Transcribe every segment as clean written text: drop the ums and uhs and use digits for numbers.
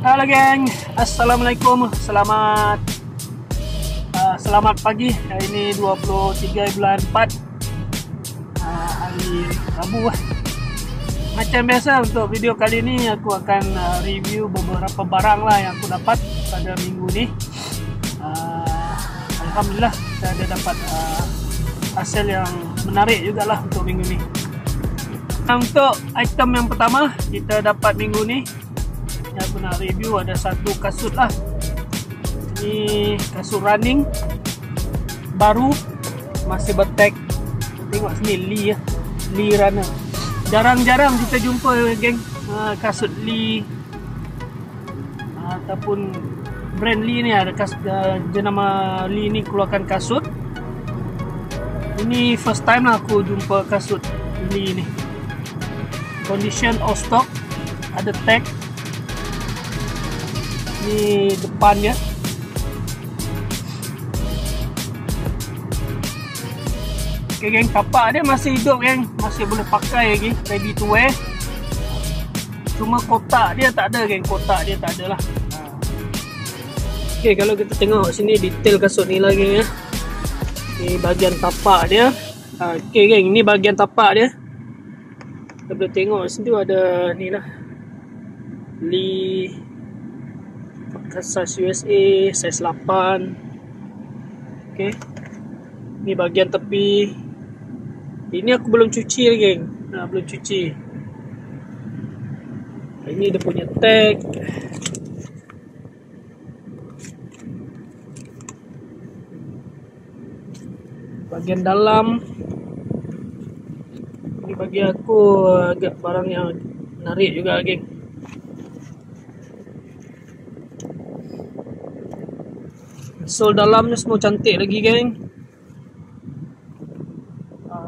Halo geng, Assalamualaikum. Selamat pagi. Hari ini 23 bulan 4, hari Rabu lah. Macam biasa untuk video kali ini aku akan review beberapa barang lah yang aku dapat pada minggu ni. Alhamdulillah saya ada dapat hasil yang menarik jugalah untuk minggu ni. Untuk item yang pertama kita dapat minggu ni, yang aku nak review ada satu kasut lah. Ini kasut running baru, masih bertag. Tengok sini Lee ya, Lee Runner. Jarang-jarang kita jumpa geng kasut Lee ataupun brand Lee ni ada jenama Lee ni keluarkan kasut. Ini first time lah aku jumpa kasut Lee ni. Condition of stock, ada tag. Ni depannya. Okay geng, tapak dia masih hidup geng, masih boleh pakai lagi, ready to wear. Cuma kotak dia tak ada geng, kotak dia tak ada lah. Okay, kalau kita tengok sini detail kasut ni lagi ya. Ni bahagian tapak dia. Okay geng, ni bahagian tapak dia. Kita boleh tengok sini ada ni lah, Lee size USA, size 8. Okay, ni bahagian tepi. Ini aku belum cuci lagi geng, belum cuci. Ini dia punya tag. Bahagian dalam ini bagi aku agak barang yang menarik juga geng. Sole dalamnya semua cantik lagi geng.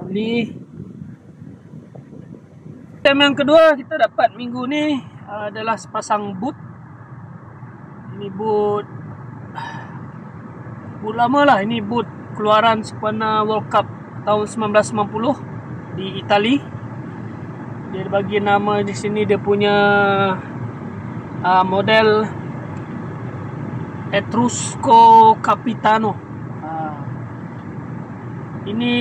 Lee. Item yang kedua kita dapat minggu ni adalah sepasang boot. Ini boot lama lah. Ini boot keluaran sempena World Cup tahun 1990 di Itali. Dia bagi nama di sini, dia punya model Etrusco Capitano. Ini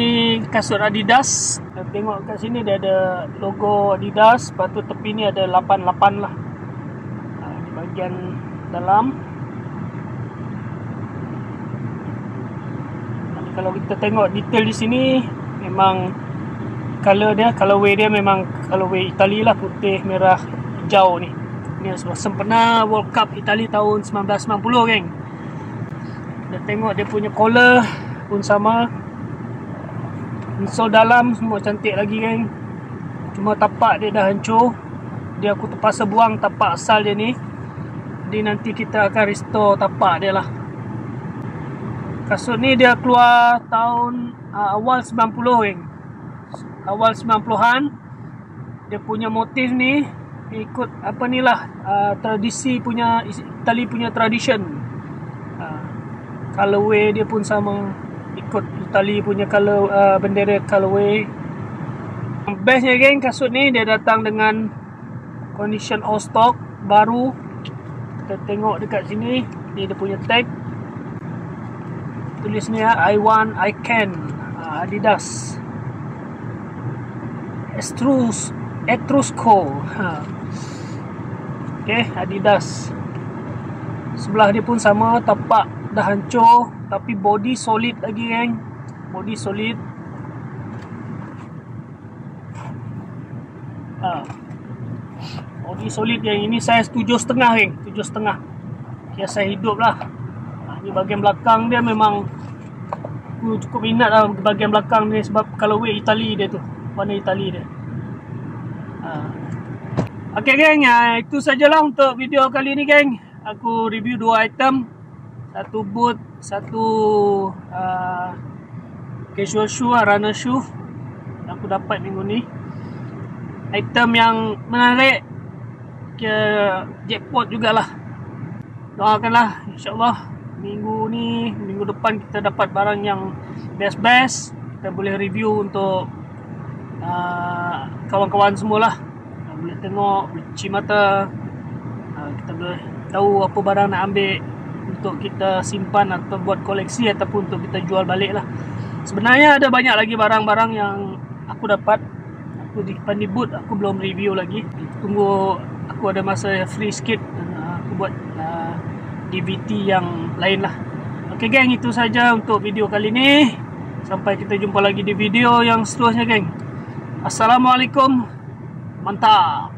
kasut Adidas. Kita tengok kat sini dia ada logo Adidas. Lepas tu tepi ni ada 88 lah. Di bahagian dalam. Kalau kita tengok detail di sini, memang colorway dia memang colorway Itali lah, putih, merah, hijau ni. Ini sempena World Cup Itali tahun 1990 geng. Kita tengok dia punya collar pun sama. Insole dalam semua cantik lagi geng. Cuma tapak dia dah hancur. Dia aku terpaksa buang tapak asal dia ni. Jadi nanti kita akan restore tapak dia lah. Kasut ni dia keluar tahun awal 90 geng. Awal 90-an. Dia punya motif ni ikut apa ni lah, tradisi punya Itali punya tradition. Colorway dia pun sama, ikut Itali punya color, bendera colorway. Bestnya geng, kasut ni dia datang dengan condition of stock baru. Kita tengok dekat sini, ni dia punya tag. Tulis ni I want, I can, Adidas Etrusco. Okay, Adidas. Sebelah dia pun sama, tapak dah hancur tapi body solid lagi geng. Body solid. Body solid geng. Ini size 7,5 geng, 7,5. Biasa hidup lah. Ni bahagian belakang dia memang aku cukup minat lah bahagian belakang ni, sebab colorway Itali dia tu, warna Itali dia. Ok geng, itu sajalah untuk video kali ni geng. Aku review dua item, satu boot, satu casual shoe, runner shoe yang aku dapat minggu ni. Item yang menarik, ke jackpot jugalah. Doakanlah insyaAllah minggu ni, minggu depan kita dapat barang yang best-best. Kita boleh review untuk kawan-kawan semualah. Boleh tengok, boleh cuci mata, kita boleh tahu apa barang nak ambil untuk kita simpan atau buat koleksi ataupun untuk kita jual balik lah. Sebenarnya ada banyak lagi barang-barang yang aku dapat. Aku di Pandibut aku belum review lagi. Tunggu aku ada masa free sikit dan aku buat DVT yang lain lah. Okey geng, itu saja untuk video kali ni. Sampai kita jumpa lagi di video yang seterusnya geng. Assalamualaikum. Mantap.